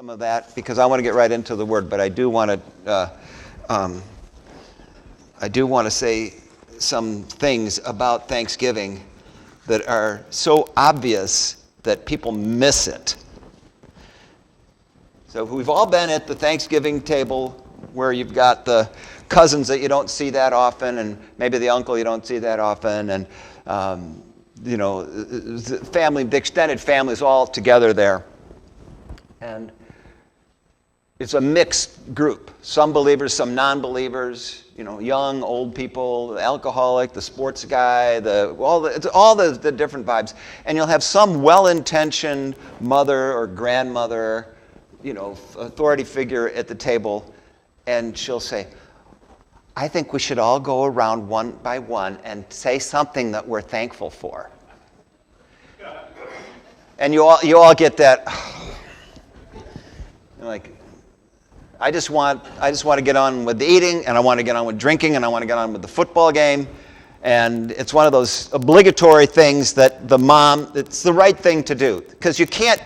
some of that because I want to get right into the word, but I do want to say some things about Thanksgiving that are so obvious that people miss it. So we've all been at the Thanksgiving table where you've got the cousins that you don't see that often, and maybe the uncle you don't see that often, and the family, the extended family is all together there. And it's a mixed group. Some believers, some non-believers, young, old people, the alcoholic, the sports guy, all the different vibes. And you'll have some well-intentioned mother or grandmother, authority figure at the table, and she'll say, I think we should all go around one by one and say something that we're thankful for. And you all get that, like, I just want to get on with the eating, and I want to get on with drinking, and I want to get on with the football game. And it's one of those obligatory things that it's the right thing to do. Because you can't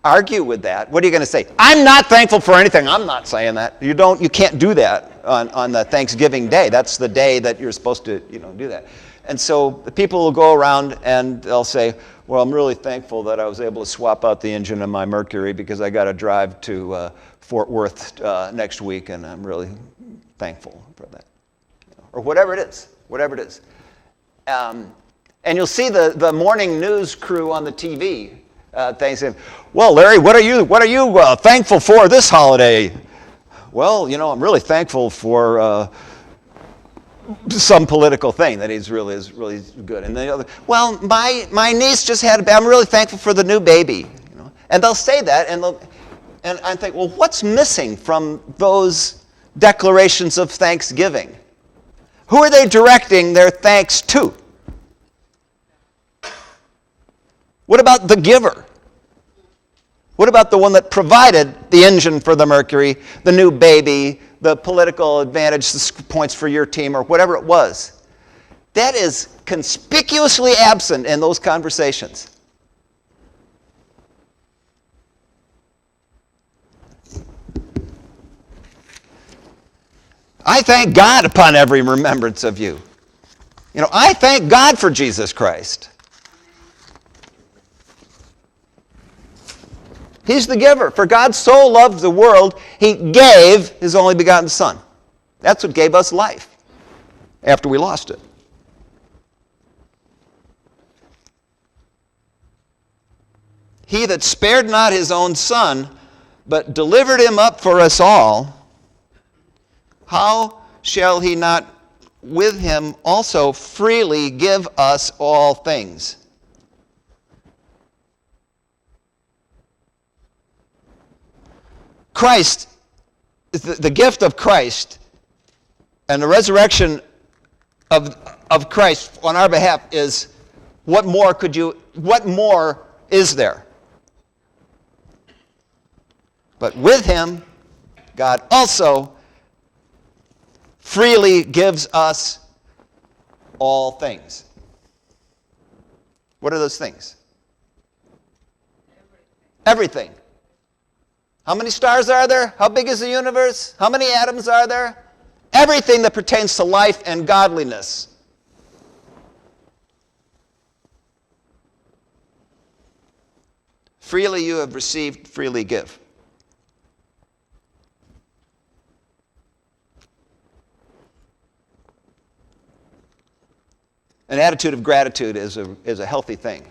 argue with that. What are you going to say? I'm not thankful for anything. I'm not saying that. You can't do that on the Thanksgiving day. That's the day that you're supposed to, do that. And so the people will go around and they'll say, well, I'm really thankful that I was able to swap out the engine in my Mercury because I got to drive to Fort Worth next week, and I'm really thankful for that. Or whatever it is. And you'll see the morning news crew on the TV saying, well, Larry, what are you thankful for this holiday? Well, I'm really thankful for some political thing that is really good. And the other, well, my niece just I'm really thankful for the new baby. And they'll say that, and I think, well, what's missing from those declarations of thanksgiving? Who are they directing their thanks to? What about the giver? What about the one that provided the engine for the Mercury, the new baby, the political advantage, the points for your team, or whatever it was? That is conspicuously absent in those conversations. I thank God upon every remembrance of you. I thank God for Jesus Christ. He's the giver. For God so loved the world, He gave His only begotten Son. That's what gave us life after we lost it. He that spared not His own Son, but delivered Him up for us all, how shall He not with Him also freely give us all things? Christ, the gift of Christ and the resurrection of Christ on our behalf is, what more is there? But with Him, God also freely gives us all things. What are those things? Everything. How many stars are there? How big is the universe? How many atoms are there? Everything that pertains to life and godliness. Freely you have received, freely give. An attitude of gratitude is a healthy thing,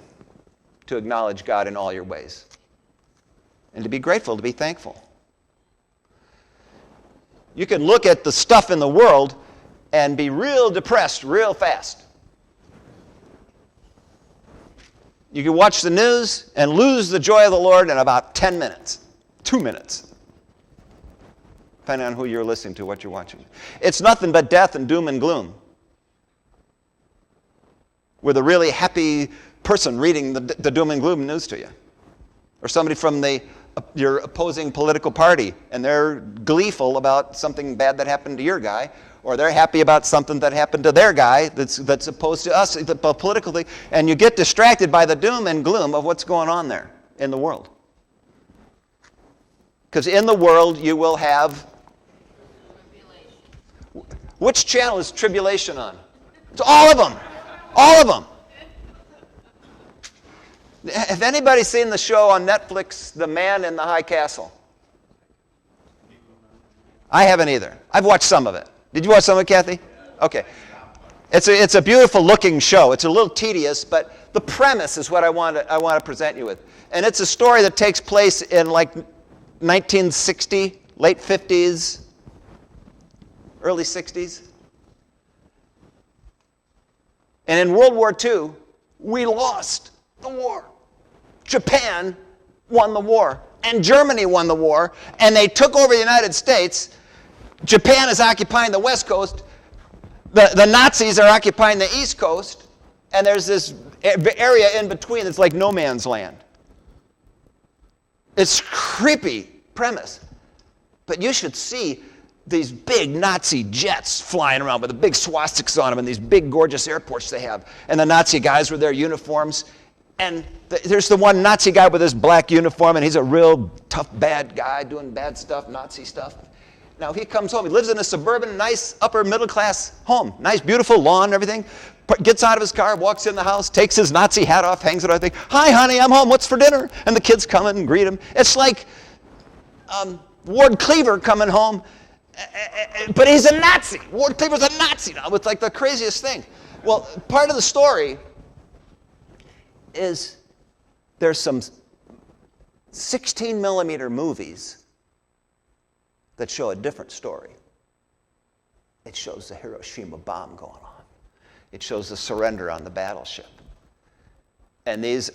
to acknowledge God in all your ways. And to be grateful, to be thankful. You can look at the stuff in the world and be real depressed real fast. You can watch the news and lose the joy of the Lord in about 10 minutes, 2 minutes, depending on who you're listening to, what you're watching. It's nothing but death and doom and gloom. With a really happy person reading the doom and gloom news to you. Or somebody from your opposing political party, and they're gleeful about something bad that happened to your guy, or they're happy about something that happened to their guy that's opposed to us, the political thing, and you get distracted by the doom and gloom of what's going on there in the world. Because in the world you will have... Which channel is tribulation on? It's all of them. All of them. Have anybody seen the show on Netflix, The Man in the High Castle? I haven't either. I've watched some of it. Did you watch some of it, Kathy? Okay. It's a beautiful looking show. It's a little tedious, but the premise is what I want to present you with. And it's a story that takes place in like 1960, late 50s, early 60s. And in World War II, we lost the war. Japan won the war, and Germany won the war, and they took over the United States. Japan is occupying the West Coast. The Nazis are occupying the East Coast, and there's this area in between that's like no man's land. It's creepy premise. But you should see these big Nazi jets flying around with the big swastikas on them and these big gorgeous airports they have. And the Nazi guys with their uniforms. And there's the one Nazi guy with his black uniform, and he's a real tough, bad guy doing bad stuff, Nazi stuff. Now he comes home. He lives in a suburban, nice, upper middle class home. Nice, beautiful lawn and everything. Gets out of his car, walks in the house, takes his Nazi hat off, hangs it on. I think, "Hi, honey, I'm home. What's for dinner?" And the kids come in and greet him. It's like Ward Cleaver coming home, but he's a Nazi. Ward Cleaver's a Nazi now. It's like the craziest thing. Well, part of the story is there's some 16 millimeter movies that show a different story. It shows the Hiroshima bomb going on. It shows the surrender on the battleship. And these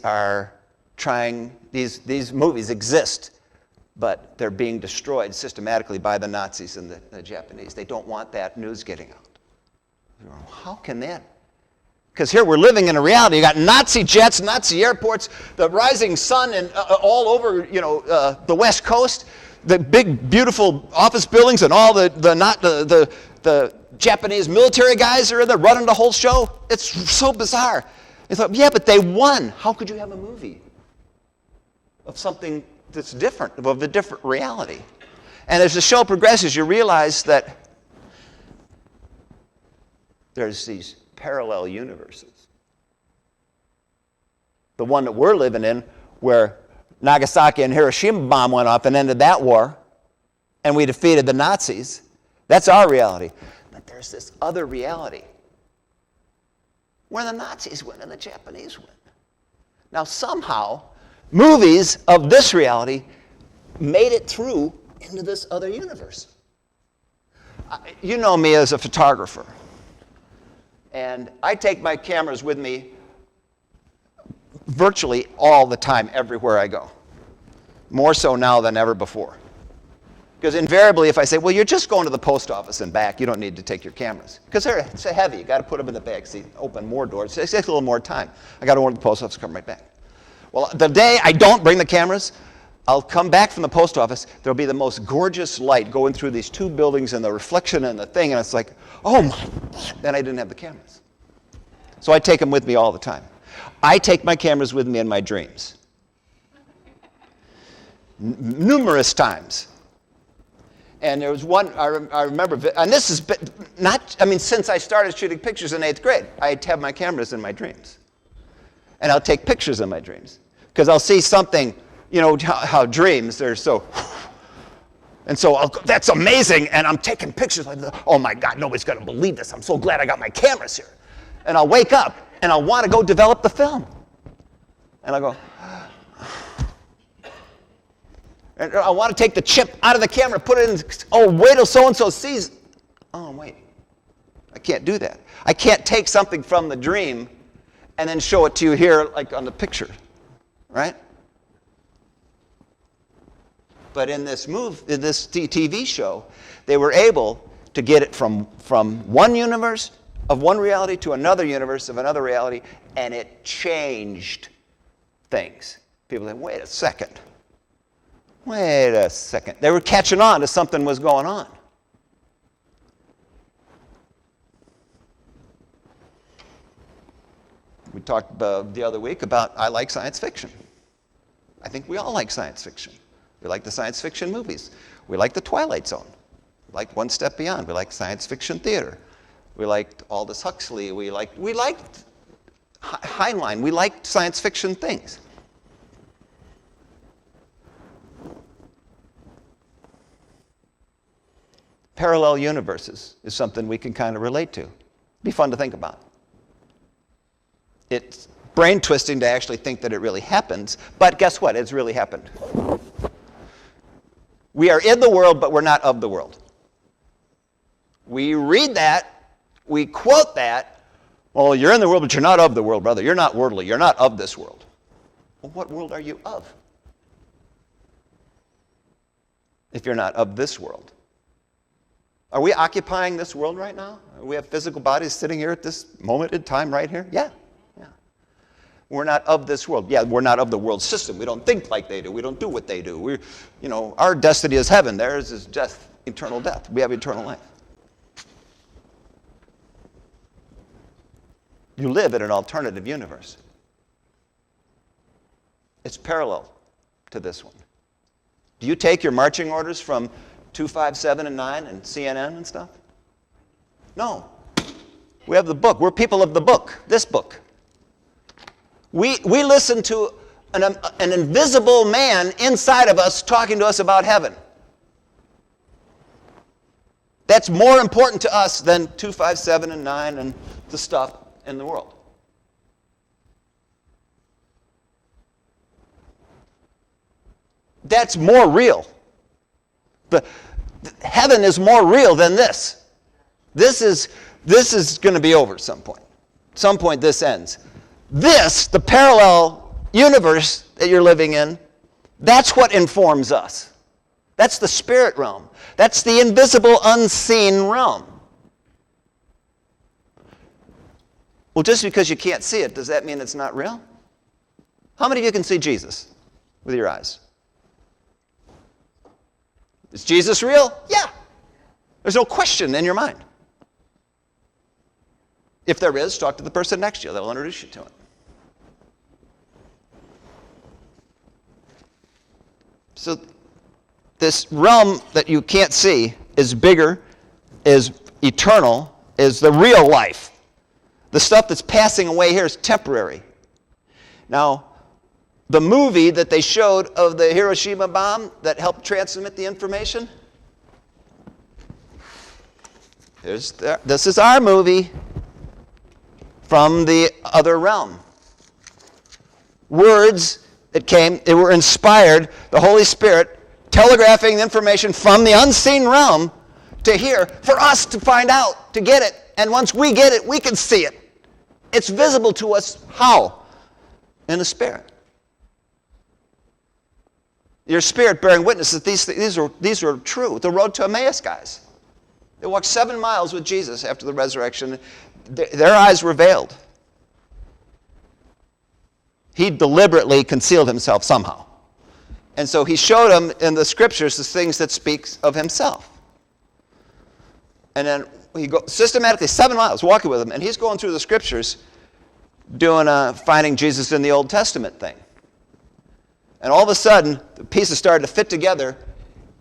movies exist, but they're being destroyed systematically by the Nazis and the Japanese. They don't want that news getting out. How can that? Because here we're living in a reality. You got Nazi jets, Nazi airports, the rising sun, and all over the West Coast. The big, beautiful office buildings and all the Japanese military guys are in there running the whole show. It's so bizarre. I thought, yeah, but they won. How could you have a movie of something that's different, of a different reality? And as the show progresses, you realize that there's these parallel universes. The one that we're living in, where Nagasaki and Hiroshima bomb went off and ended that war, and we defeated the Nazis. That's our reality. But there's this other reality where the Nazis win and the Japanese win. Now somehow, movies of this reality made it through into this other universe. You know me as a photographer, and I take my cameras with me virtually all the time, everywhere I go. More so now than ever before. Because invariably, if I say, well, you're just going to the post office and back, you don't need to take your cameras. Because they're so heavy, you got to put them in the back seat, open more doors. It takes a little more time. I got to go to the post office, come right back. Well, the day I don't bring the cameras, I'll come back from the post office, there'll be the most gorgeous light going through these two buildings and the reflection and the thing, and it's like, oh my, then I didn't have the cameras. So I take them with me all the time. I take my cameras with me in my dreams. Numerous times. And there was one, I remember, and this is not, since I started shooting pictures in 8th grade, I'd have my cameras in my dreams. And I'll take pictures in my dreams. Because I'll see something, how dreams, they're so, and so that's amazing, and I'm taking pictures like, oh my God, nobody's going to believe this. I'm so glad I got my cameras here. And I'll wake up, and I'll want to go develop the film. And I'll go, and I want to take the chip out of the camera, put it in, oh, wait till so-and-so sees. Oh, wait, I can't do that. I can't take something from the dream and then show it to you here like on the picture, right? But in this TV show, they were able to get it from one universe of one reality to another universe of another reality, and it changed things. People say, wait a second. They were catching on to something was going on. We talked the other week about I like science fiction. I think we all like science fiction. We like the science fiction movies. We like the Twilight Zone. We like One Step Beyond. We like science fiction theater. We liked Aldous Huxley. We liked Heinlein. We liked science fiction things. Parallel universes is something we can kind of relate to. Be fun to think about. It's brain twisting to actually think that it really happens, but guess what? It's really happened. We are in the world, but we're not of the world. We read that, we quote that, well, you're in the world, but you're not of the world, brother. You're not worldly. You're not of this world. Well, what world are you of? If you're not of this world. Are we occupying this world right now? We have physical bodies sitting here at this moment in time right here? Yeah. We're not of this world. Yeah, we're not of the world system. We don't think like they do. We don't do what they do. Our destiny is heaven. Theirs is death, eternal death. We have eternal life. You live in an alternative universe. It's parallel to this one. Do you take your marching orders from 2, 5, 7, and 9 and CNN and stuff? No. We have the book. We're people of the book, this book. We listen to an invisible man inside of us talking to us about heaven. That's more important to us than 2, 5, 7, and 9 and the stuff in the world. That's more real. Heaven is more real than this. This is going to be over at some point. At some point this ends. This, the parallel universe that you're living in, that's what informs us. That's the spirit realm. That's the invisible, unseen realm. Well, just because you can't see it, does that mean it's not real? How many of you can see Jesus with your eyes? Is Jesus real? Yeah. There's no question in your mind. If there is, talk to the person next to you. They'll introduce you to it. So this realm that you can't see is bigger, is eternal, is the real life. The stuff that's passing away here is temporary. Now, the movie that they showed of the Hiroshima bomb that helped transmit the information, this is our movie from the other realm. Words that came, they were inspired, the Holy Spirit telegraphing the information from the unseen realm to here for us to find out, to get it. And once we get it, we can see it. It's visible to us. How? In the Spirit. Your spirit bearing witness that these are true. The road to Emmaus guys. They walked 7 miles with Jesus after the resurrection. Their eyes were veiled. He deliberately concealed himself somehow. And so he showed them in the scriptures the things that speaks of himself. And then he goes systematically 7 miles walking with him, and he's going through the scriptures doing finding Jesus in the Old Testament thing. And all of a sudden, the pieces started to fit together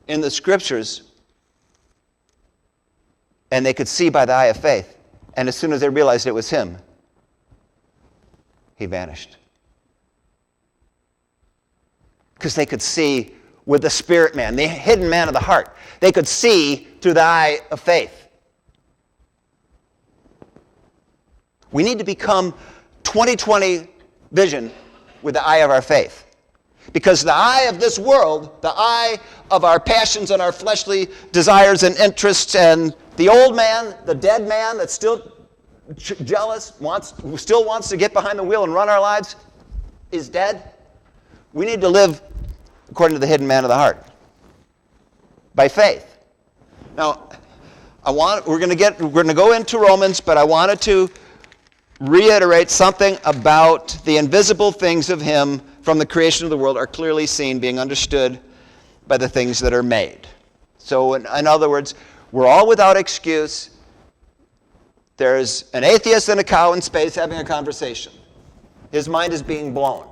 in the scriptures, and they could see by the eye of faith. And as soon as they realized it was him, he vanished. Because they could see with the spirit man, the hidden man of the heart. They could see through the eye of faith. We need to become 20/20 vision with the eye of our faith. Because the eye of this world, the eye of our passions and our fleshly desires and interests, and the old man, the dead man that's still jealous, still wants to get behind the wheel and run our lives, is dead. We need to live according to the hidden man of the heart, by faith. Now, we're going to go into Romans, but I wanted to reiterate something about the invisible things of him from the creation of the world are clearly seen, being understood by the things that are made. So, in other words, we're all without excuse. There's an atheist and a cow in space having a conversation. His mind is being blown.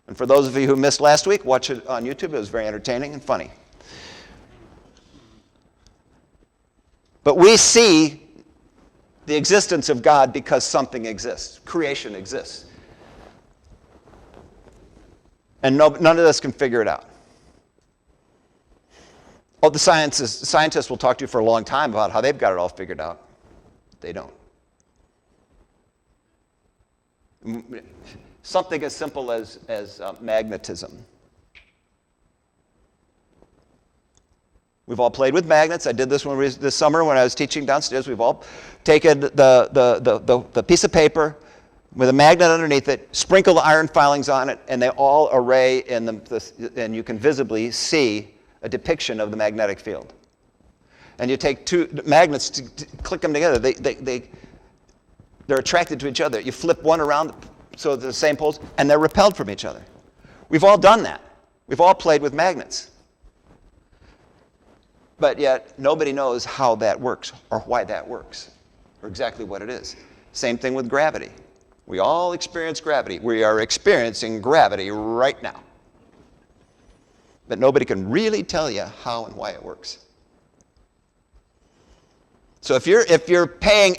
And for those of you who missed last week, watch it on YouTube. It was very entertaining and funny. But we see the existence of God because something exists. Creation exists. And none of us can figure it out. Oh, the scientists will talk to you for a long time about how they've got it all figured out. They don't. Something as simple as magnetism. We've all played with magnets. I did this this summer when I was teaching downstairs. We've all taken the piece of paper with a magnet underneath it, sprinkle the iron filings on it, and they all array and you can visibly see a depiction of the magnetic field. And you take two magnets to click them together. They're attracted to each other. You flip one around so they're the same poles, and they're repelled from each other. We've all done that. We've all played with magnets. But yet, nobody knows how that works or why that works or exactly what it is. Same thing with gravity. We all experience gravity. We are experiencing gravity right now. But nobody can really tell you how and why it works. So if you're paying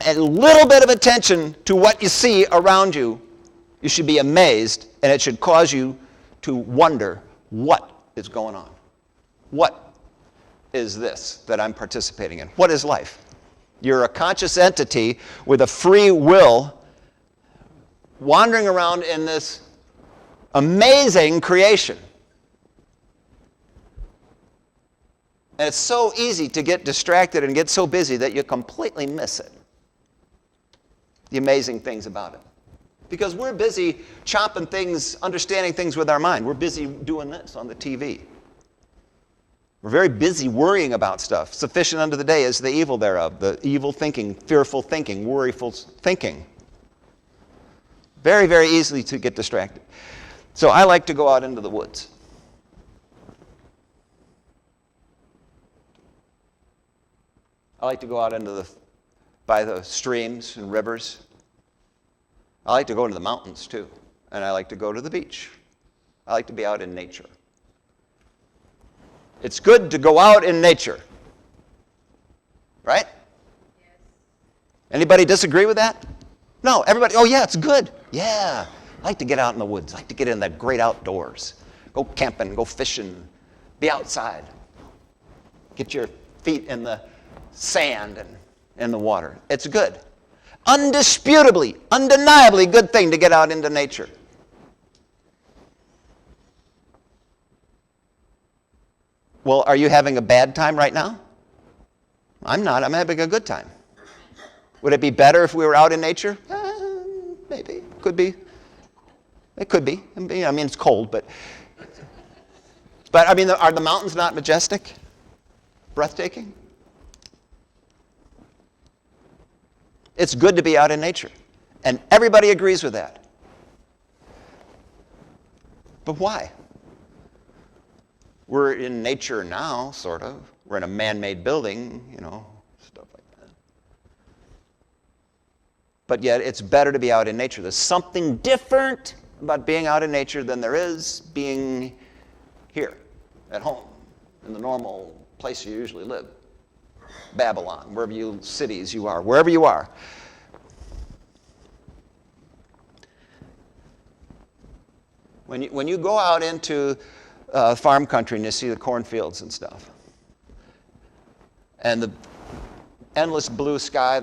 a little bit of attention to what you see around you, you should be amazed, and it should cause you to wonder what is going on. What is this that I'm participating in? What is life? You're a conscious entity with a free will wandering around in this amazing creation. And it's so easy to get distracted and get so busy that you completely miss it. The amazing things about it. Because we're busy chopping things, understanding things with our mind. We're busy doing this on the TV. We're very busy worrying about stuff. Sufficient unto the day is the evil thereof. The evil thinking, fearful thinking, worryful thinking. Very, very easily to get distracted. So I like to go out into the woods. I like to go out by the streams and rivers. I like to go to the mountains too. And I like to go to the beach. I like to be out in nature. It's good to go out in nature. Right? Yes. Anybody disagree with that? No, everybody, oh yeah, it's good. Yeah, I like to get out in the woods. I like to get in the great outdoors. Go camping, go fishing, be outside. Get your feet in the sand and in the water. It's good. Undisputably, undeniably good thing to get out into nature. Well, are you having a bad time right now? I'm not. I'm having a good time. Would it be better if we were out in nature? Maybe. Could be. It could be. I mean, it's cold, but I mean, are the mountains not majestic? Breathtaking? It's good to be out in nature. And everybody agrees with that. But why? We're in nature now, sort of. We're in a man-made building, stuff like that. But yet, it's better to be out in nature. There's something different about being out in nature than there is being here, at home, in the normal place you usually live. Babylon, cities you are, wherever you are. When you go out into farm country and you see the cornfields and stuff, and the endless blue sky,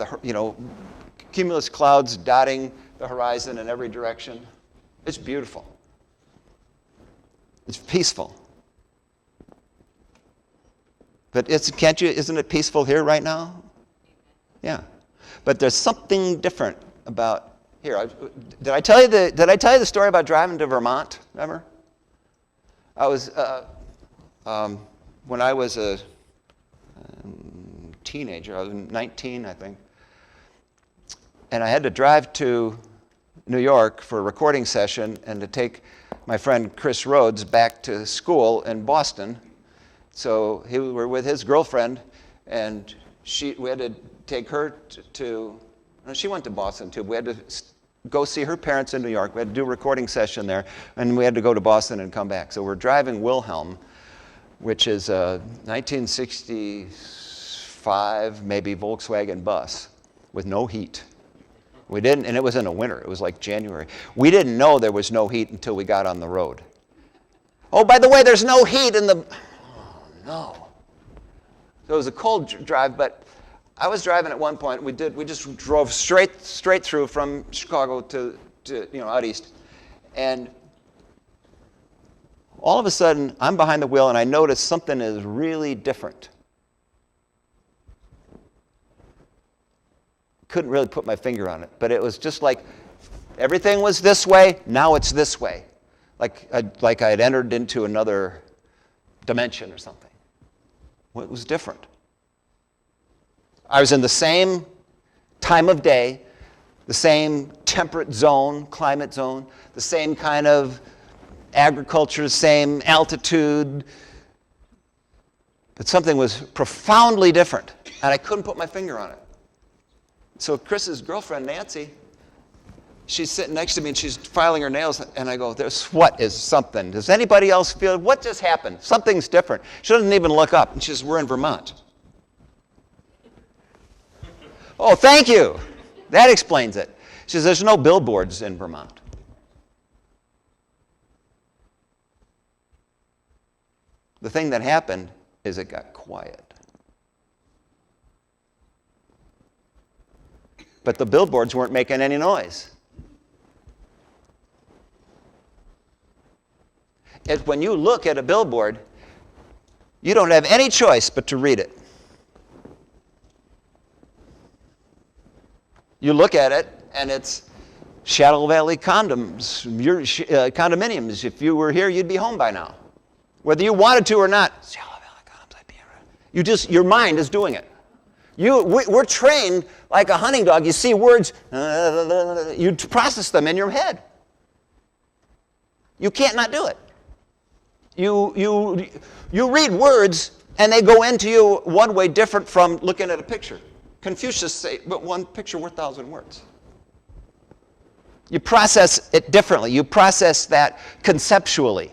cumulus clouds dotting the horizon in every direction, it's beautiful. It's peaceful. But isn't it peaceful here right now? Yeah. But there's something different about here. Did I tell you the story about driving to Vermont? Remember? I was when I was a teenager. I was 19, I think, and I had to drive to New York for a recording session and to take my friend Chris Rhodes back to school in Boston. So we were with his girlfriend, and we had to take her to she went to Boston too. We had to go see her parents in New York. We had to do a recording session there, and we had to go to Boston and come back. So we're driving Wilhelm, which is a 1965, maybe Volkswagen bus with no heat. We didn't, and it was in the winter. It was like January. We didn't know there was no heat until we got on the road. Oh, by the way, there's no heat in the... Oh, no. So it was a cold drive, but I was driving at one point. We just drove straight through from Chicago to out east. And all of a sudden, I'm behind the wheel, and I notice something is really different. Couldn't really put my finger on it, but it was just like everything was this way, now it's this way. Like I had entered into another dimension or something. Well, it was different. I was in the same time of day, the same temperate zone, climate zone, the same kind of agriculture, same altitude, but something was profoundly different, and I couldn't put my finger on it. So Chris's girlfriend, Nancy, she's sitting next to me, and she's filing her nails, and I go, what is something? Does anybody else feel, what just happened? Something's different. She doesn't even look up, and she says, we're in Vermont. Oh, thank you. That explains it. She says, there's no billboards in Vermont. The thing that happened is it got quiet. But the billboards weren't making any noise. When you look at a billboard, you don't have any choice but to read it. You look at it, and it's Shadow Valley condominiums. If you were here, you'd be home by now. Whether you wanted to or not, Shadow Valley condoms, I'd be here. Your mind is doing it. We're trained like a hunting dog. You see words, you process them in your head. You can't not do it. You read words, and they go into you one way different from looking at a picture. Confucius said, but one picture worth 1,000 words. You process it differently. You process that conceptually,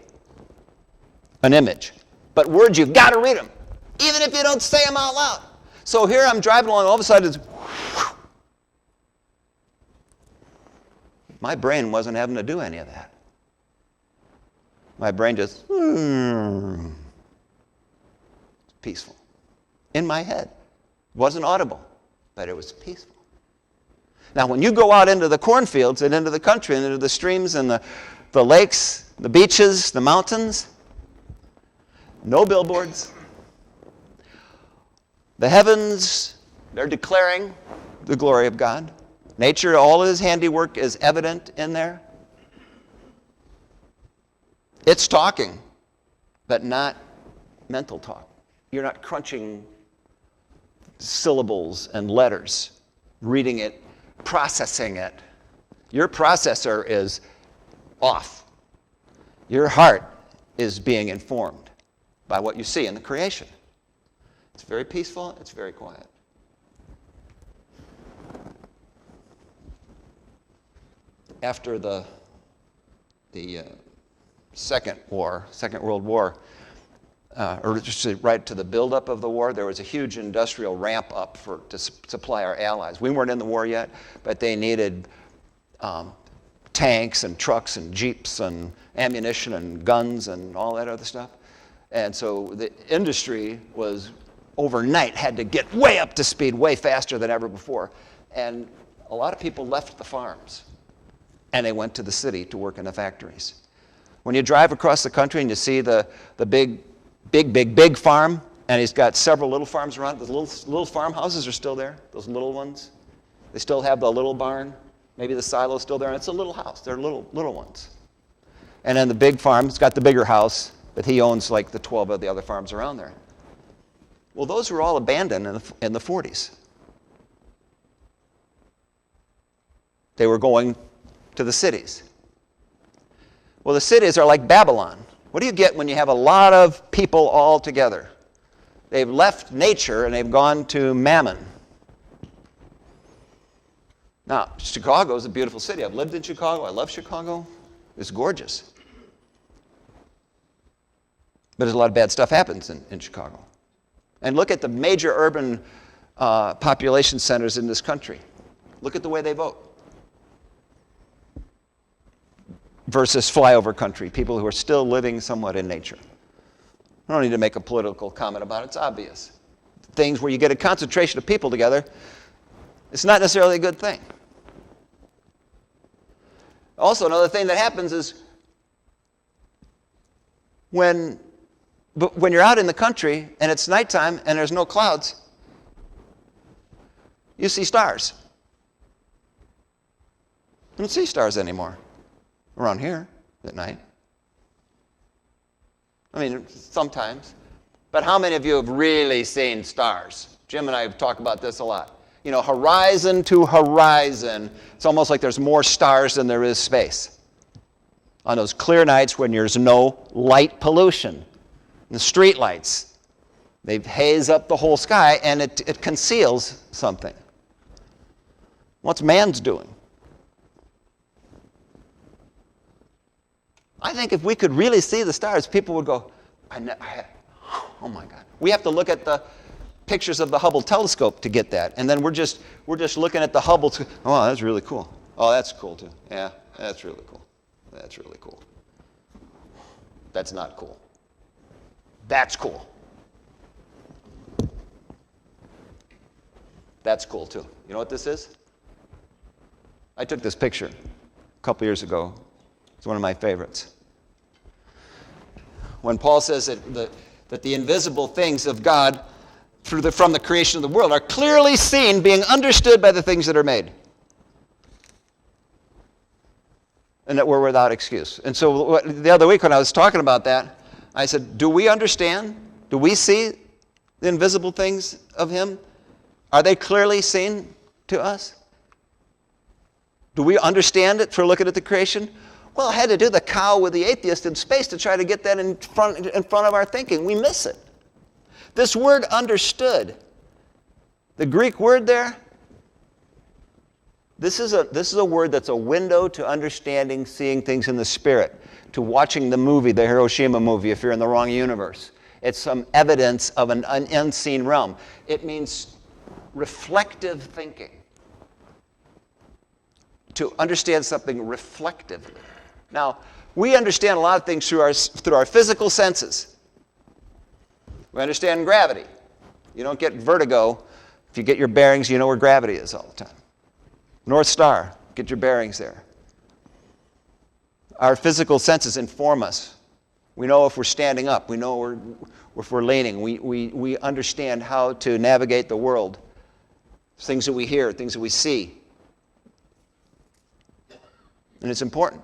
an image. But words, you've got to read them, even if you don't say them out loud. So here I'm driving along, all of a sudden it's... My brain wasn't having to do any of that. My brain just... peaceful. In my head. It wasn't audible, but it was peaceful. Now, when you go out into the cornfields and into the country and into the streams and the lakes, the beaches, the mountains, no billboards. The heavens, they're declaring the glory of God. Nature, all of his handiwork is evident in there. It's talking, but not mental talk. You're not crunching syllables and letters, reading it, processing it. Your processor is off. Your heart is being informed by what you see in the creation. It's very peaceful, it's very quiet. After the Second World War, or just right to the buildup of the war, there was a huge industrial ramp up to supply our allies. We weren't in the war yet, but they needed tanks and trucks and jeeps and ammunition and guns and all that other stuff. And so the industry was overnight had to get way up to speed, way faster than ever before. And a lot of people left the farms and they went to the city to work in the factories. When you drive across the country and you see the big farm, and he's got several little farms around, those little farmhouses are still there, those little ones. They still have the little barn, maybe the silo's still there, and it's a little house. They're little ones. And then the big farm's got the bigger house, but he owns like the 12 of the other farms around there. Well, those were all abandoned in the 40s. They were going to the cities. Well, the cities are like Babylon. What do you get when you have a lot of people all together? They've left nature and they've gone to mammon. Now, Chicago is a beautiful city. I've lived in Chicago. I love Chicago. It's gorgeous. But there's a lot of bad stuff happens in Chicago. And look at the major urban population centers in this country. Look at the way they vote. Versus flyover country, people who are still living somewhat in nature. I don't need to make a political comment about it. It's obvious. Things where you get a concentration of people together, it's not necessarily a good thing. Also, another thing that happens is when you're out in the country and it's nighttime and there's no clouds, you see stars. You don't see stars anymore around here at night. I mean, sometimes. But how many of you have really seen stars? Jim and I have talked about this a lot. You know, horizon to horizon, it's almost like there's more stars than there is space. On those clear nights when there's no light pollution. The street lights, they haze up the whole sky and it conceals something. What's man's doing? I think if we could really see the stars, people would go, oh my God. We have to look at the pictures of the Hubble telescope to get that. And then we're just looking at the Hubble. Oh, that's really cool. Oh, that's cool too. Yeah, that's really cool. That's really cool. That's not cool. That's cool. That's cool too. You know what this is? I took this picture a couple years ago. It's one of my favorites. When Paul says that the invisible things of God from the creation of the world are clearly seen, being understood by the things that are made. And that we're without excuse. And so the other week when I was talking about that, I said, do we understand? Do we see the invisible things of Him? Are they clearly seen to us? Do we understand it for looking at the creation? Well, I had to do the cow with the atheist in space to try to get that in front of our thinking. We miss it. This word understood, the Greek word there, this is a word that's a window to understanding, seeing things in the spirit, to watching the movie, the Hiroshima movie, if you're in the wrong universe. It's some evidence of an unseen realm. It means reflective thinking. To understand something reflectively. Now, we understand a lot of things through our physical senses. We understand gravity. You don't get vertigo if you get your bearings, you know where gravity is all the time. North Star, get your bearings there. Our physical senses inform us. We know if we're standing up. We know if we're leaning. We understand how to navigate the world. Things that we hear, things that we see. And it's important.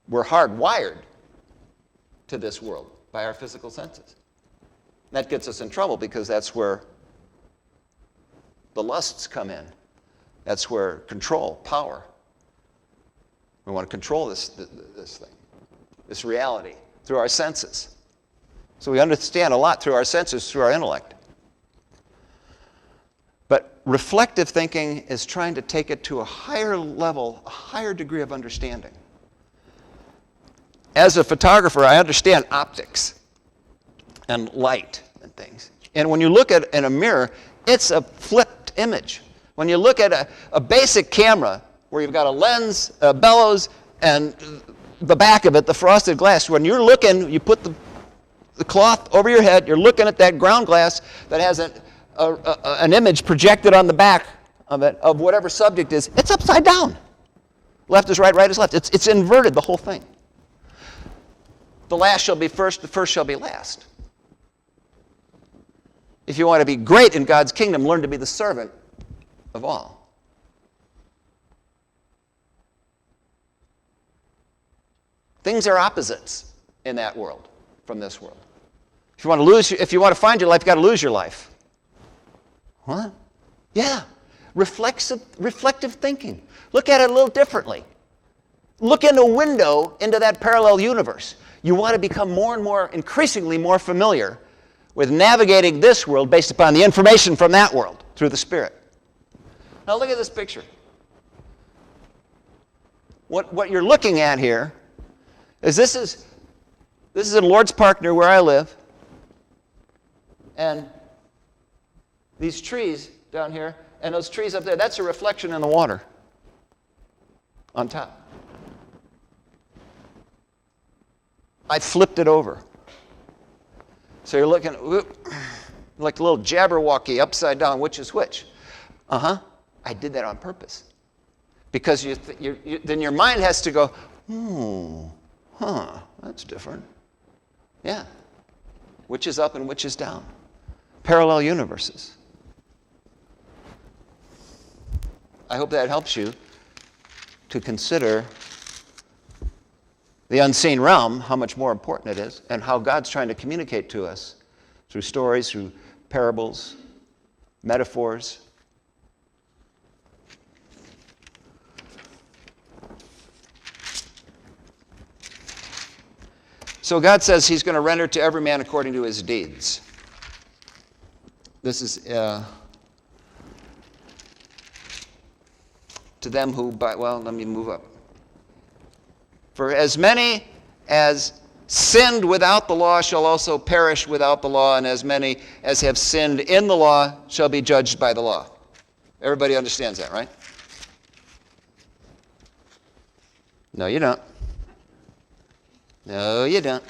We're hardwired to this world by our physical senses. That gets us in trouble because that's where the lusts come in. That's where control, power. We want to control this thing, this reality, through our senses. So we understand a lot through our senses, through our intellect. But reflective thinking is trying to take it to a higher level, a higher degree of understanding. As a photographer, I understand optics and light and things. And when you look at in a mirror, it's a flipped image. When you look at a basic camera where you've got a lens, a bellows, and the back of it, the frosted glass, when you're looking, you put the cloth over your head, you're looking at that ground glass that has an image projected on the back of it, of whatever subject is, it's upside down. Left is right, right is left. It's inverted, the whole thing. The last shall be first, the first shall be last. If you want to be great in God's kingdom, learn to be the servant of all. Things are opposites in that world from this world. If you want to find your life, you've got to lose your life. What? Yeah. Reflective thinking. Look at it a little differently. Look in a window into that parallel universe. You want to become more and more, increasingly more familiar with navigating this world based upon the information from that world through the Spirit. Now look at this picture. what you're looking at here is this is in Lord's Park near where I live. And these trees down here, and those trees up there, that's a reflection in the water on top. I flipped it over. So you're looking, whoop, like a little Jabberwocky upside down, which is which? I did that on purpose. Because then your mind has to go, that's different. Yeah. Which is up and which is down. Parallel universes. I hope that helps you to consider the unseen realm, how much more important it is, and how God's trying to communicate to us through stories, through parables, metaphors. So God says he's going to render to every man according to his deeds. This is to them who, let me move up. For as many as sinned without the law shall also perish without the law, and as many as have sinned in the law shall be judged by the law. Everybody understands that, right? No, you don't. No, you don't.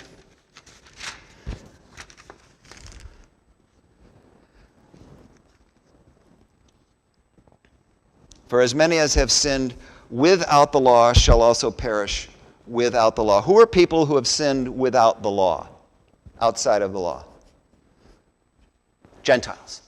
For as many as have sinned without the law shall also perish without the law. Who are people who have sinned without the law, outside of the law? Gentiles.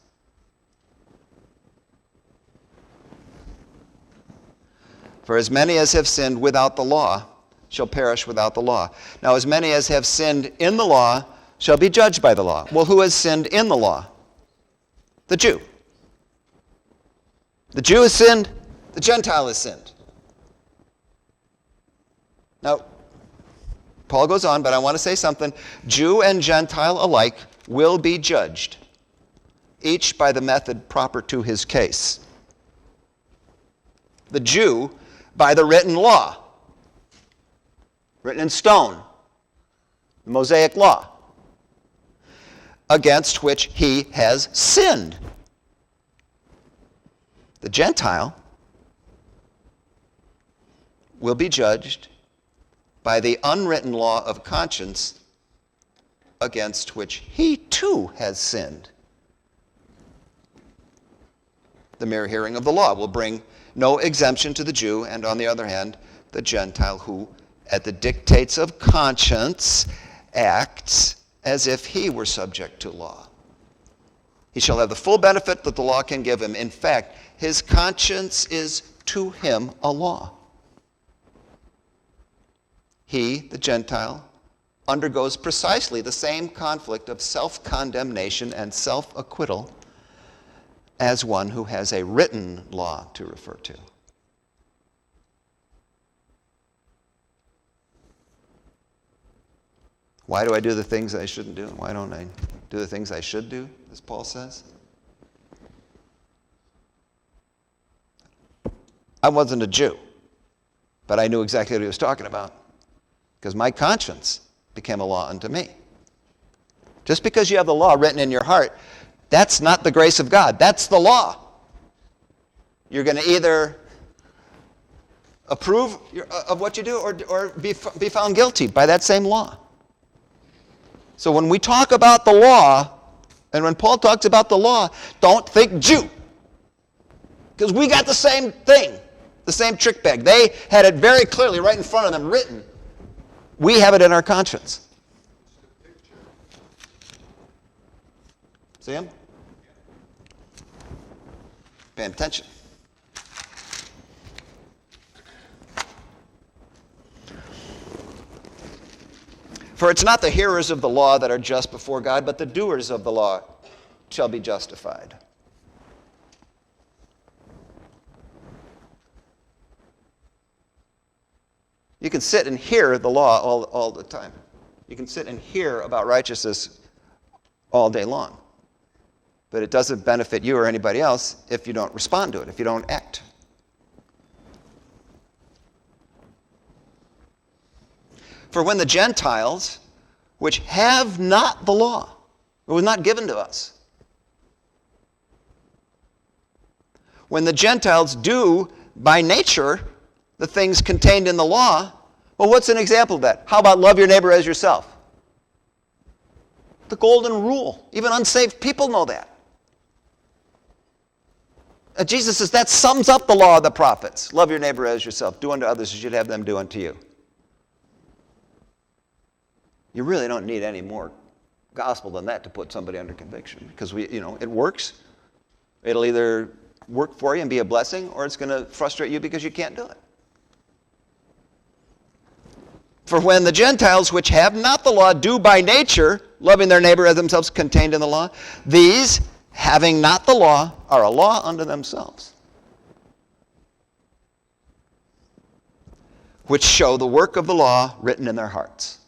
For as many as have sinned without the law shall perish without the law. Now, as many as have sinned in the law shall be judged by the law. Well, who has sinned in the law? The Jew. The Jew has sinned, the Gentile has sinned. Now, Paul goes on, but I want to say something. Jew and Gentile alike will be judged, each by the method proper to his case. The Jew by the written law, written in stone, the Mosaic law, against which he has sinned. The Gentile will be judged by the unwritten law of conscience against which he too has sinned. The mere hearing of the law will bring no exemption to the Jew, and on the other hand, the Gentile who, at the dictates of conscience, acts as if he were subject to law. He shall have the full benefit that the law can give him. In fact, his conscience is to him a law. He, the Gentile, undergoes precisely the same conflict of self-condemnation and self-acquittal as one who has a written law to refer to. Why do I do the things I shouldn't do? Why don't I do the things I should do, as Paul says? I wasn't a Jew, but I knew exactly what he was talking about, because my conscience became a law unto me. Just because you have the law written in your heart, that's not the grace of God. That's the law. You're going to either approve of what you do or be found guilty by that same law. So when we talk about the law, and when Paul talks about the law, don't think Jew. Because we got the same thing, the same trick bag. They had it very clearly right in front of them written. We have it in our conscience. See him? Paying attention. For it's not the hearers of the law that are just before God, but the doers of the law shall be justified. You can sit and hear the law all the time. You can sit and hear about righteousness all day long. But it doesn't benefit you or anybody else if you don't respond to it, if you don't act. For when the Gentiles, which have not the law, it was not given to us. When the Gentiles do, by nature, the things contained in the law, well, what's an example of that? How about love your neighbor as yourself? The golden rule. Even unsaved people know that. Jesus says that sums up the law of the prophets. Love your neighbor as yourself. Do unto others as you'd have them do unto you. You really don't need any more gospel than that to put somebody under conviction, because it works. It'll either work for you and be a blessing, or it's going to frustrate you because you can't do it. For when the Gentiles, which have not the law, do by nature, loving their neighbor as themselves, contained in the law, these, having not the law, are a law unto themselves, which show the work of the law written in their hearts.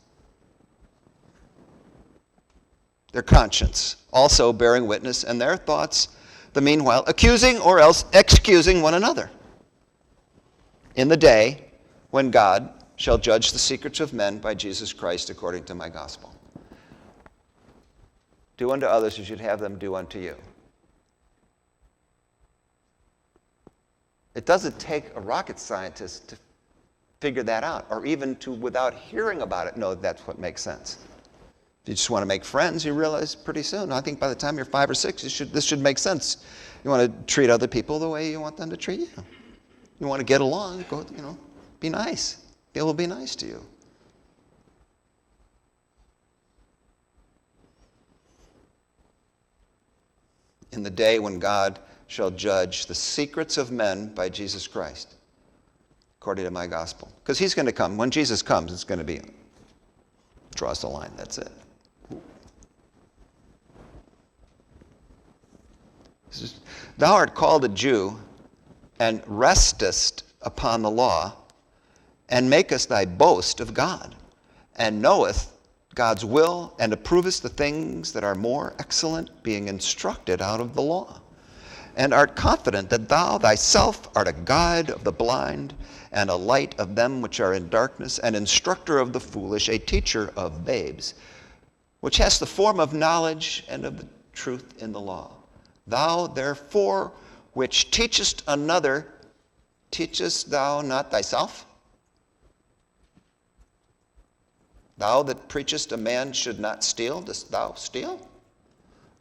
Their conscience also bearing witness, and their thoughts the meanwhile accusing or else excusing one another, in the day when God shall judge the secrets of men by Jesus Christ according to my gospel. Do unto others as you'd have them do unto you. It doesn't take a rocket scientist to figure that out, or even to, without hearing about it, know that's what makes sense. If you just want to make friends, you realize pretty soon, I think by the time you're 5 or 6, this should make sense. You want to treat other people the way you want them to treat you. You want to get along, be nice. They will be nice to you. In the day when God shall judge the secrets of men by Jesus Christ, according to my gospel. Because he's going to come. When Jesus comes, it's going to be, draws the line, that's it. Thou art called a Jew, and restest upon the law, and makest thy boast of God, and knoweth God's will, and approvest the things that are more excellent, being instructed out of the law, and art confident that thou thyself art a guide of the blind, and a light of them which are in darkness, an instructor of the foolish, a teacher of babes, which hast the form of knowledge and of the truth in the law. Thou therefore which teachest another, teachest thou not thyself? Thou that preachest a man should not steal, dost thou steal?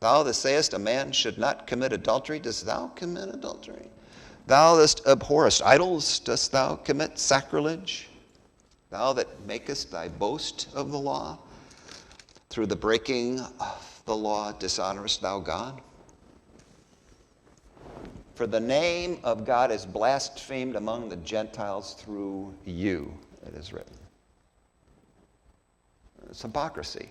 Thou that sayest a man should not commit adultery, dost thou commit adultery? Thou that abhorrest idols, dost thou commit sacrilege? Thou that makest thy boast of the law, through the breaking of the law dishonorest thou God? For the name of God is blasphemed among the Gentiles through you, it is written. It's hypocrisy.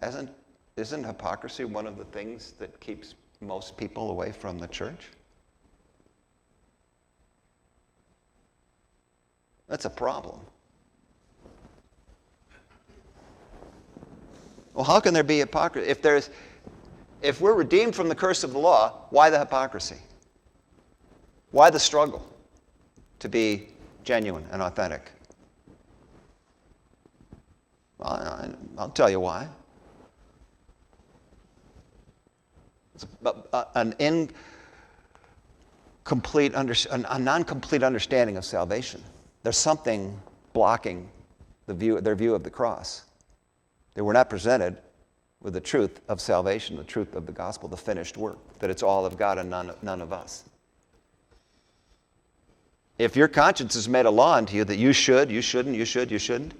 Isn't hypocrisy one of the things that keeps most people away from the church? That's a problem. Well, how can there be hypocrisy? If we're redeemed from the curse of the law, why the hypocrisy? Why the struggle to be genuine and authentic? Well, I'll tell you why. It's a non-complete understanding of salvation. There's something blocking their view of the cross. They were not presented with the truth of salvation, the truth of the gospel, the finished work, that it's all of God and none of us. If your conscience has made a law unto you that you should, you shouldn't, you should, you shouldn't,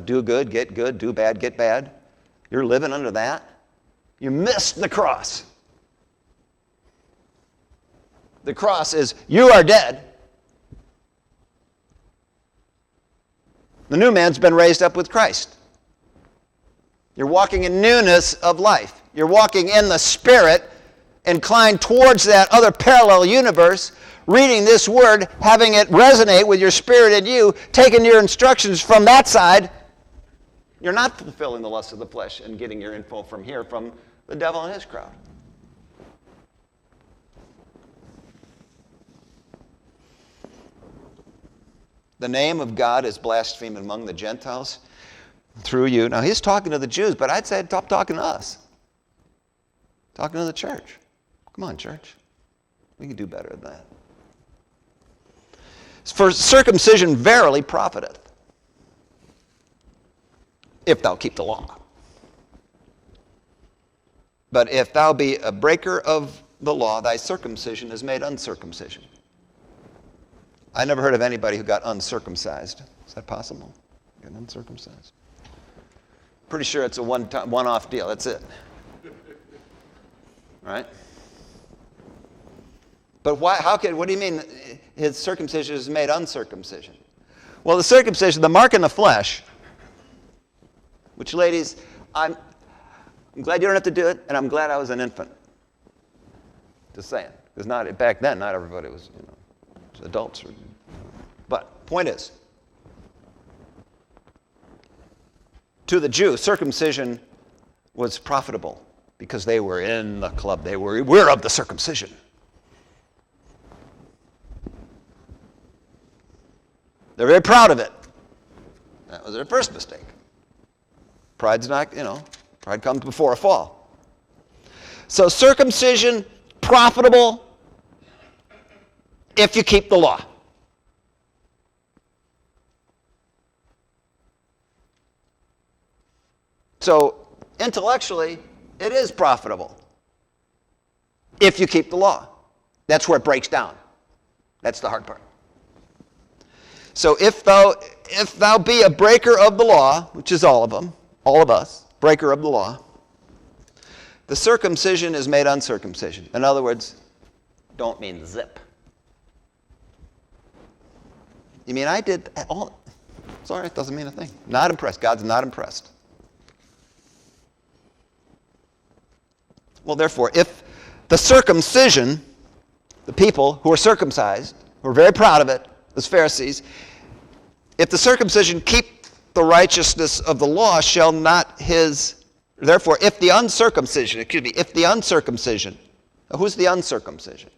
do good, get good, do bad, get bad, you're living under that, you missed the cross. The cross is, you are dead. The new man's been raised up with Christ. You're walking in newness of life. You're walking in the Spirit, inclined towards that other parallel universe, reading this word, having it resonate with your spirit in you, taking your instructions from that side. You're not fulfilling the lust of the flesh and getting your info from here, from the devil and his crowd. the name of God is blasphemed among the Gentiles through you. Now, he's talking to the Jews, but I'd say stop talking to us. Talking to the church. Come on, church. We can do better than that. For circumcision verily profiteth, if thou keep the law. But if thou be a breaker of the law, thy circumcision is made uncircumcision. I never heard of anybody who got uncircumcised. Is that possible? Get uncircumcised? Pretty sure it's a one-off deal. That's it. Right? But why? What do you mean his circumcision is made uncircumcision? Well, the circumcision, the mark in the flesh, which, ladies, I'm glad you don't have to do it, and I'm glad I was an infant. Just saying. Because back then, not everybody was, adults. But point is, to the Jew, circumcision was profitable because they were in the club. We're of the circumcision. They're very proud of it. That was their first mistake. Pride's not, pride comes before a fall. So circumcision, profitable if you keep the law. So intellectually, it is profitable if you keep the law. That's where it breaks down. That's the hard part. So if thou be a breaker of the law, which is all of them, all of us, breaker of the law, the circumcision is made uncircumcision. In other words, don't mean zip. You mean I did all? Sorry, it doesn't mean a thing. Not impressed. God's not impressed. Well, therefore, if the circumcision, the people who are circumcised, who are very proud of it, as Pharisees, if the circumcision keep the righteousness of the law, shall not his, therefore, if the uncircumcision, who's the uncircumcision?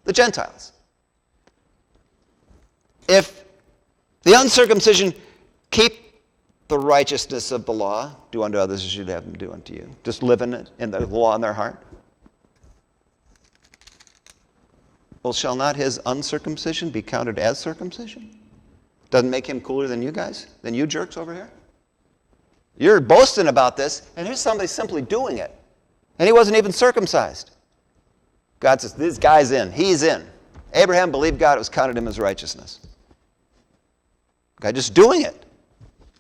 The Gentiles. If the uncircumcision keep the righteousness of the law, do unto others as you'd have them do unto you. Just live in it, in the law in their heart. Well, shall not his uncircumcision be counted as circumcision? Doesn't make him cooler than you guys? Than you jerks over here? You're boasting about this, and here's somebody simply doing it. And he wasn't even circumcised. God says, this guy's in. He's in. Abraham believed God, it was counted him as righteousness. Guy just doing it.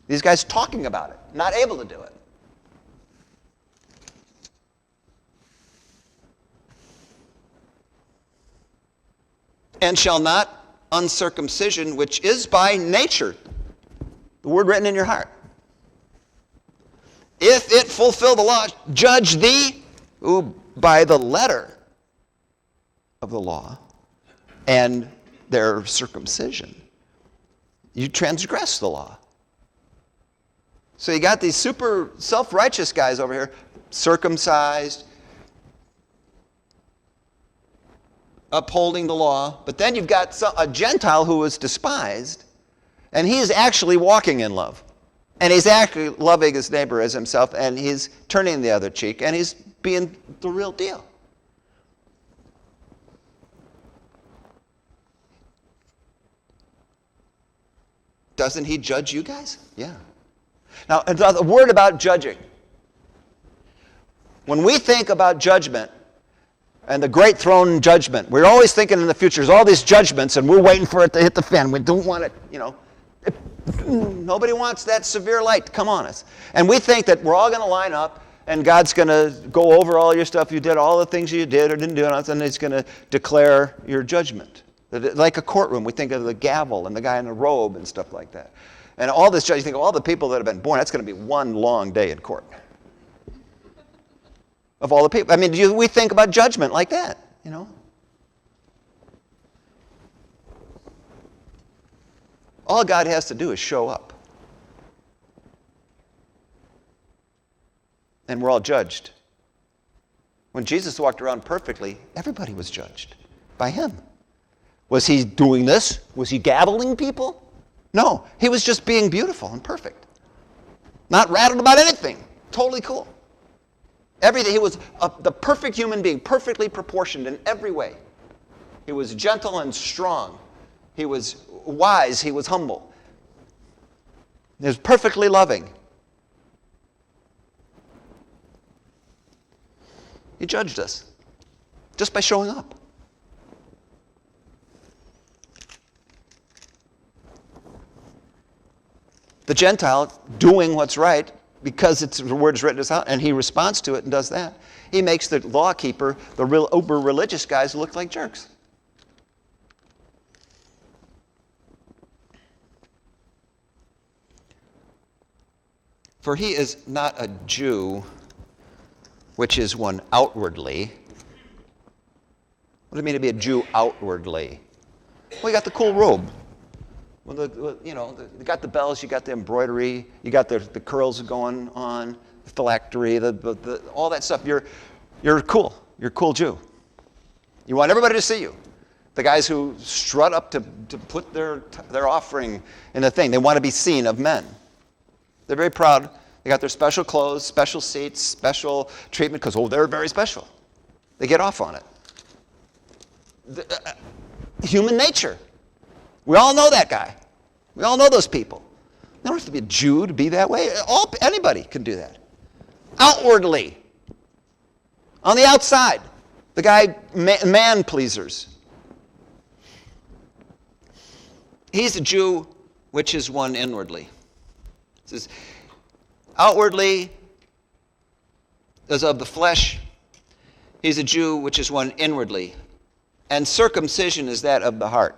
These guys talking about it, not able to do it. And shall not uncircumcision, which is by nature, the word written in your heart, if it fulfill the law, judge thee who by the letter of the law and their circumcision, you transgress the law. So you got these super self-righteous guys over here, circumcised, upholding the law, but then you've got a Gentile who is despised, and he is actually walking in love. And he's actually loving his neighbor as himself, and he's turning the other cheek, and he's being the real deal. Doesn't he judge you guys? Yeah. Now, a word about judging. When we think about judgment, and the great throne judgment, we're always thinking in the future, there's all these judgments, and we're waiting for it to hit the fan. We don't want it, nobody wants that severe light to come on us. And we think that we're all going to line up, and God's going to go over all your stuff you did, all the things you did or didn't do, and he's going to declare your judgment. Like a courtroom, we think of the gavel and the guy in the robe and stuff like that. And all this, you think of all the people that have been born, that's going to be one long day in court. Of all the people. I mean, we think about judgment like that, All God has to do is show up. And we're all judged. When Jesus walked around perfectly, everybody was judged by him. Was he doing this? Was he gaveling people? No, he was just being beautiful and perfect. Not rattled about anything. Totally cool. Everything. He was the perfect human being, perfectly proportioned in every way. He was gentle and strong. He was wise. He was humble. He was perfectly loving. He judged us just by showing up. The Gentile doing what's right because the word is written as out, and he responds to it and does that. He makes the law keeper, the real uber religious guys, look like jerks. For he is not a Jew, which is one outwardly. What does it mean to be a Jew outwardly? Well, you got the cool robe. Well, you got the bells, you got the embroidery, you got the curls going on, the phylactery, all that stuff. You're cool. You're a cool Jew. You want everybody to see you. The guys who strut up to put their offering in the thing, they want to be seen of men. They're very proud. They got their special clothes, special seats, special treatment, because, they're very special. They get off on it. Human nature. We all know that guy. We all know those people. You don't have to be a Jew to be that way. Anybody can do that. Outwardly. On the outside. The guy, man pleasers. He's a Jew, which is one inwardly. It says, outwardly, as of the flesh, he's a Jew, which is one inwardly. And circumcision is that of the heart.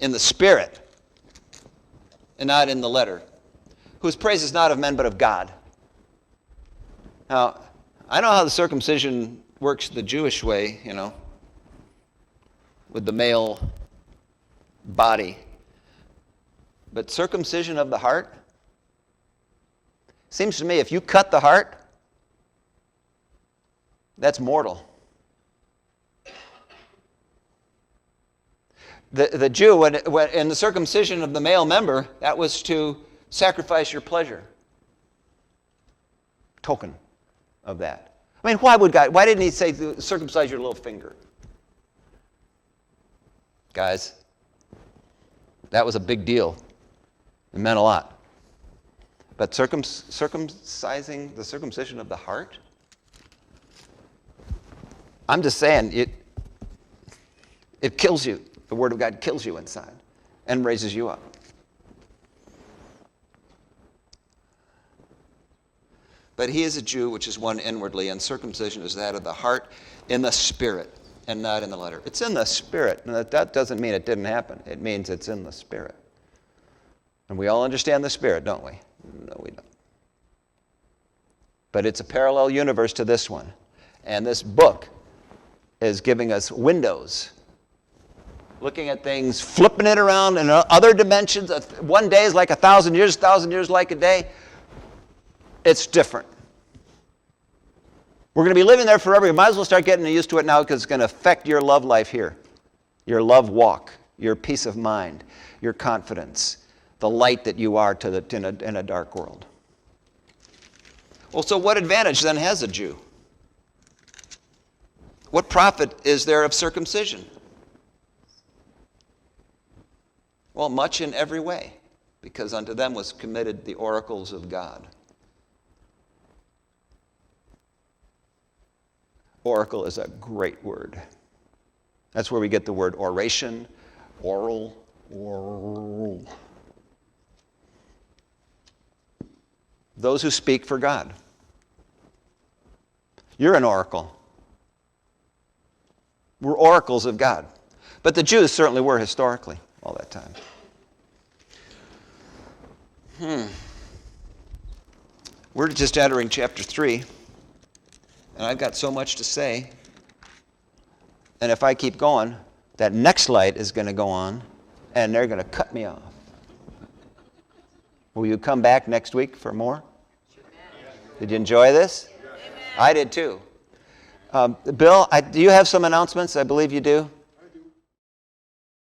In the spirit, and not in the letter, whose praise is not of men but of God. Now, I know how the circumcision works the Jewish way, with the male body. But circumcision of the heart, seems to me if you cut the heart, that's mortal. The Jew, when in the circumcision of the male member, that was to sacrifice your pleasure. Token of that. I mean, why didn't he say circumcise your little finger? Guys, that was a big deal. It meant a lot. But circumcising the circumcision of the heart? I'm just saying, it kills you. The Word of God kills you inside and raises you up. But he is a Jew, which is one inwardly, and circumcision is that of the heart in the spirit and not in the letter. It's in the spirit, and that doesn't mean it didn't happen. It means it's in the spirit. And we all understand the spirit, don't we? No, we don't. But it's a parallel universe to this one. And this book is giving us windows, looking at things, flipping it around in other dimensions. One day is like 1,000 years, 1,000 years like a day. It's different. We're going to be living there forever. You might as well start getting used to it now because it's going to affect your love life here, your love walk, your peace of mind, your confidence, the light that you are in a dark world. Well, so what advantage then has a Jew? What profit is there of circumcision? Well, much in every way, because unto them was committed the oracles of God. Oracle is a great word. That's where we get the word oration, oral. Those who speak for God. You're an oracle. We're oracles of God. But the Jews certainly were historically all that time. We're just entering chapter 3. And I've got so much to say. And if I keep going, that next light is going to go on, and they're going to cut me off. Will you come back next week for more? Did you enjoy this? I did too. Bill, do you have some announcements? I believe you do.